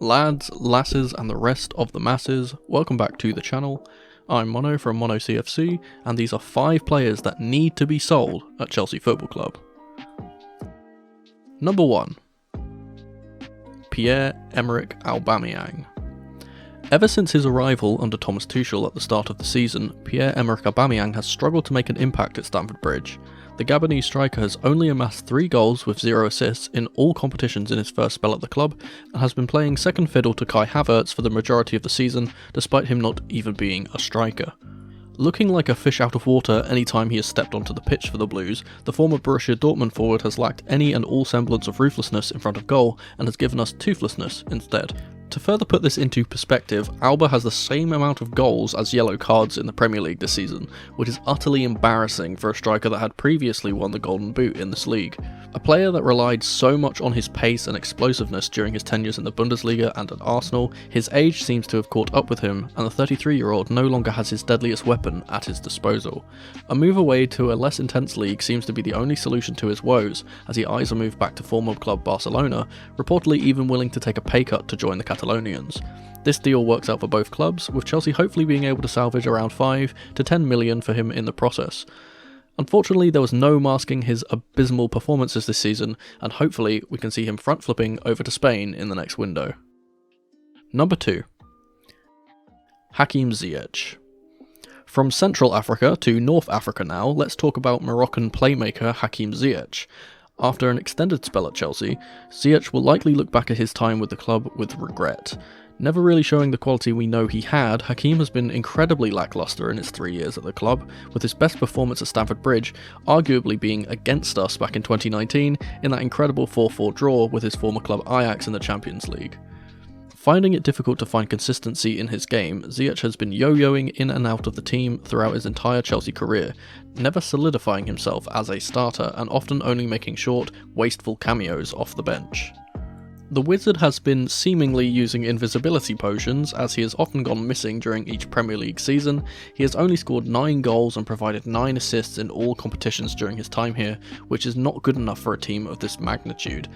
Lads, lasses and the rest of the masses, welcome back to the channel. I'm Mono from Mono CFC, and these are 5 players that need to be sold at Chelsea Football Club. Number 1. Pierre-Emerick Aubameyang. Ever since his arrival under Thomas Tuchel at the start of the season, Pierre-Emerick Aubameyang has struggled to make an impact at Stamford Bridge. The Gabonese striker has only amassed 3 goals with 0 assists in all competitions in his first spell at the club, and has been playing second fiddle to Kai Havertz for the majority of the season, despite him not even being a striker. Looking like a fish out of water anytime he has stepped onto the pitch for the Blues, the former Borussia Dortmund forward has lacked any and all semblance of ruthlessness in front of goal, and has given us toothlessness instead. To further put this into perspective, Alba has the same amount of goals as yellow cards in the Premier League this season, which is utterly embarrassing for a striker that had previously won the Golden Boot in this league. A player that relied so much on his pace and explosiveness during his tenures in the Bundesliga and at Arsenal, his age seems to have caught up with him, and the 33-year-old no longer has his deadliest weapon at his disposal. A move away to a less intense league seems to be the only solution to his woes, as he eyes a move back to former club Barcelona, reportedly even willing to take a pay cut to join the Catalonians. This deal works out for both clubs, with Chelsea hopefully being able to salvage around 5 to 10 million for him in the process. Unfortunately, there was no masking his abysmal performances this season, and hopefully we can see him front flipping over to Spain in the next window. Number 2. Hakim Ziyech. From Central Africa to North Africa now, let's talk about Moroccan playmaker Hakim Ziyech. After an extended spell at Chelsea, Ziyech will likely look back at his time with the club with regret. Never really showing the quality we know he had, Hakim has been incredibly lacklustre in his 3 years at the club, with his best performance at Stamford Bridge arguably being against us back in 2019 in that incredible 4-4 draw with his former club Ajax in the Champions League. Finding it difficult to find consistency in his game, Ziyech has been yo-yoing in and out of the team throughout his entire Chelsea career, never solidifying himself as a starter and often only making short, wasteful cameos off the bench. The wizard has been seemingly using invisibility potions, as he has often gone missing during each Premier League season. He has only scored 9 goals and provided 9 assists in all competitions during his time here, which is not good enough for a team of this magnitude.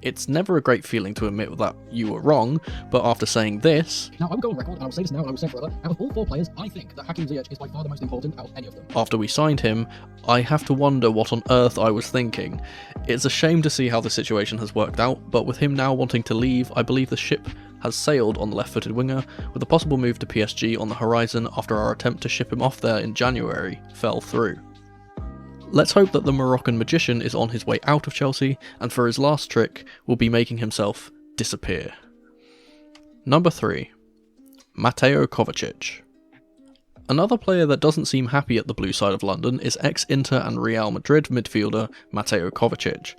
It's never a great feeling to admit that you were wrong, but after saying this... Now, I will go on record, and I will say this now, and I will say it forever. Out of all 4 players, I think that Hakim Ziyech is by far the most important out of any of them. After we signed him, I have to wonder what on earth I was thinking. It's a shame to see how the situation has worked out, but with him now wanting to leave, I believe the ship has sailed on the left-footed winger, with a possible move to PSG on the horizon after our attempt to ship him off there in January fell through. Let's hope that the Moroccan magician is on his way out of Chelsea, and for his last trick will be making himself disappear. Number 3. Mateo Kovacic. Another player that doesn't seem happy at the blue side of London is ex-Inter and Real Madrid midfielder Mateo Kovacic.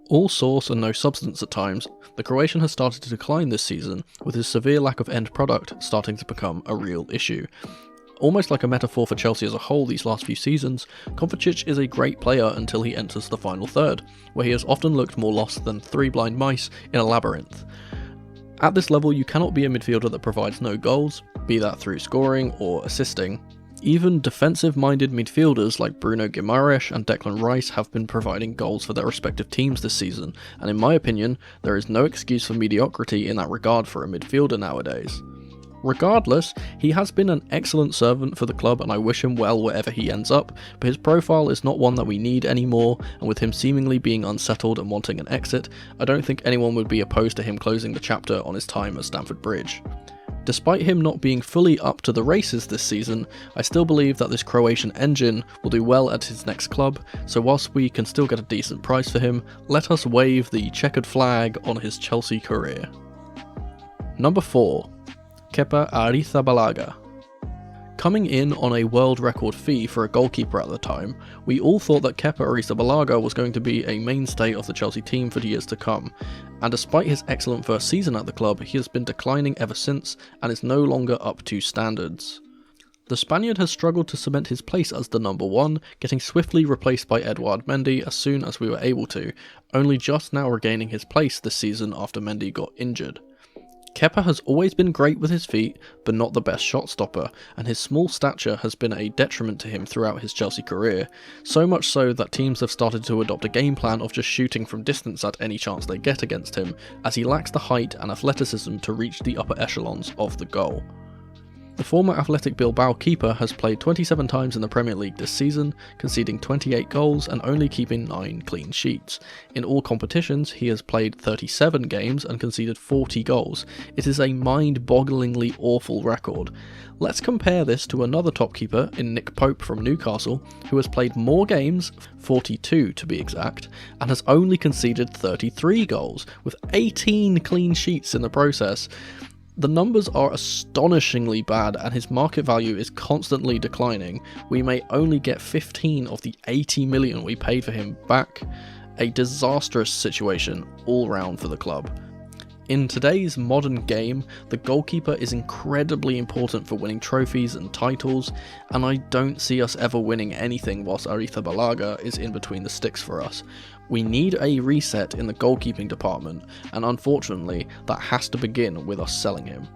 All sauce and no substance at times, the Croatian has started to decline this season, with his severe lack of end product starting to become a real issue. Almost like a metaphor for Chelsea as a whole these last few seasons, Kovacic is a great player until he enters the final third, where he has often looked more lost than 3 blind mice in a labyrinth. At this level, you cannot be a midfielder that provides no goals, be that through scoring or assisting. Even defensive-minded midfielders like Bruno Guimaraes and Declan Rice have been providing goals for their respective teams this season, and in my opinion, there is no excuse for mediocrity in that regard for a midfielder nowadays. Regardless, he has been an excellent servant for the club, and I wish him well wherever he ends up, but his profile is not one that we need anymore, and with him seemingly being unsettled and wanting an exit, I don't think anyone would be opposed to him closing the chapter on his time at Stamford Bridge. Despite him not being fully up to the races this season, I still believe that this Croatian engine will do well at his next club, so whilst we can still get a decent price for him, let us wave the checkered flag on his Chelsea career. Number 4. Kepa Arrizabalaga. Coming in on a world record fee for a goalkeeper at the time, we all thought that Kepa Arrizabalaga was going to be a mainstay of the Chelsea team for the years to come, and despite his excellent first season at the club, he has been declining ever since and is no longer up to standards. The Spaniard has struggled to cement his place as the number 1, getting swiftly replaced by Edouard Mendy as soon as we were able to, only just now regaining his place this season after Mendy got injured. Kepa has always been great with his feet, but not the best shot stopper, and his small stature has been a detriment to him throughout his Chelsea career, so much so that teams have started to adopt a game plan of just shooting from distance at any chance they get against him, as he lacks the height and athleticism to reach the upper echelons of the goal. The former Athletic Bilbao keeper has played 27 times in the Premier League this season, conceding 28 goals and only keeping 9 clean sheets. In all competitions, he has played 37 games and conceded 40 goals. It is a mind-bogglingly awful record. Let's compare this to another top keeper in Nick Pope from Newcastle, who has played more games, 42 to be exact, and has only conceded 33 goals, with 18 clean sheets in the process. The numbers are astonishingly bad and his market value is constantly declining. We may only get 15 of the 80 million we paid for him back. A disastrous situation all round for the club. In today's modern game, the goalkeeper is incredibly important for winning trophies and titles, and I don't see us ever winning anything whilst Arrizabalaga is in between the sticks for us. We need a reset in the goalkeeping department, and unfortunately, that has to begin with us selling him.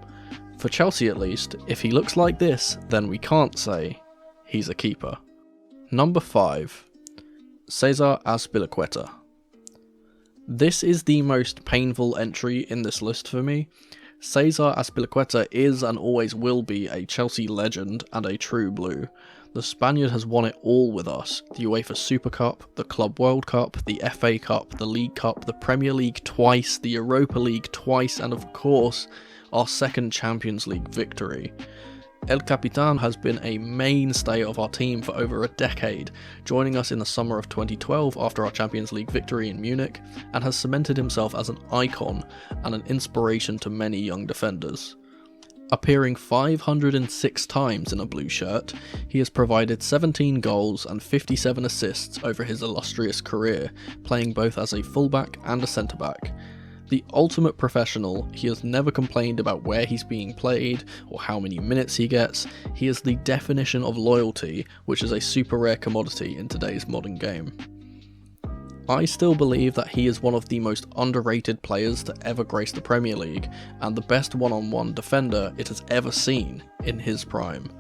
For Chelsea at least, if he looks like this, then we can't say he's a keeper. Number 5. Cesar Azpilicueta. This is the most painful entry in this list for me. Cesar Azpilicueta is and always will be a Chelsea legend and a true blue. The Spaniard has won it all with us: the UEFA Super Cup, the Club World Cup, the FA Cup, the League Cup, the Premier League twice, the Europa League twice, and of course, our second Champions League victory. El Capitan has been a mainstay of our team for over a decade, joining us in the summer of 2012 after our Champions League victory in Munich, and has cemented himself as an icon and an inspiration to many young defenders. Appearing 506 times in a blue shirt, he has provided 17 goals and 57 assists over his illustrious career, playing both as a fullback and a centre-back. The ultimate professional, he has never complained about where he's being played or how many minutes he gets. He is the definition of loyalty, which is a super rare commodity in today's modern game. I still believe that he is one of the most underrated players to ever grace the Premier League, and the best one-on-one defender it has ever seen in his prime.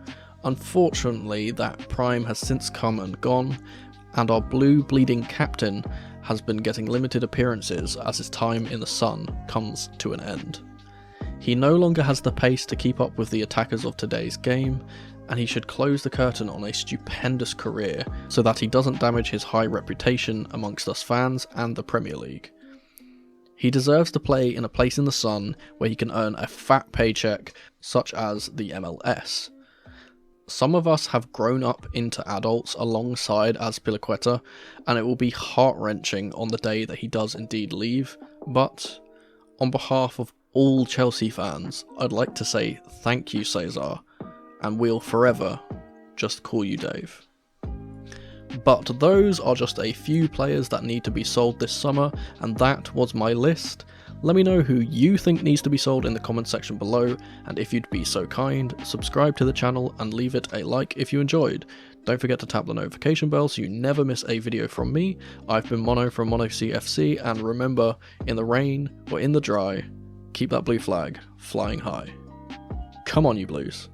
Unfortunately, that prime has since come and gone, and our blue bleeding captain has been getting limited appearances as his time in the sun comes to an end. He no longer has the pace to keep up with the attackers of today's game, and he should close the curtain on a stupendous career so that he doesn't damage his high reputation amongst us fans and the Premier League. He deserves to play in a place in the sun where he can earn a fat paycheck, such as the MLS. Some of us have grown up into adults alongside Azpilicueta, and it will be heart-wrenching on the day that he does indeed leave, but on behalf of all Chelsea fans, I'd like to say thank you, Cesar, and we'll forever just call you Dave. But those are just a few players that need to be sold this summer, and that was my list. Let me know who you think needs to be sold in the comment section below, and if you'd be so kind, subscribe to the channel and leave it a like if you enjoyed. Don't forget to tap the notification bell so you never miss a video from me. I've been Mono from Mono CFC, and remember, in the rain or in the dry, keep that blue flag flying high. Come on, you Blues.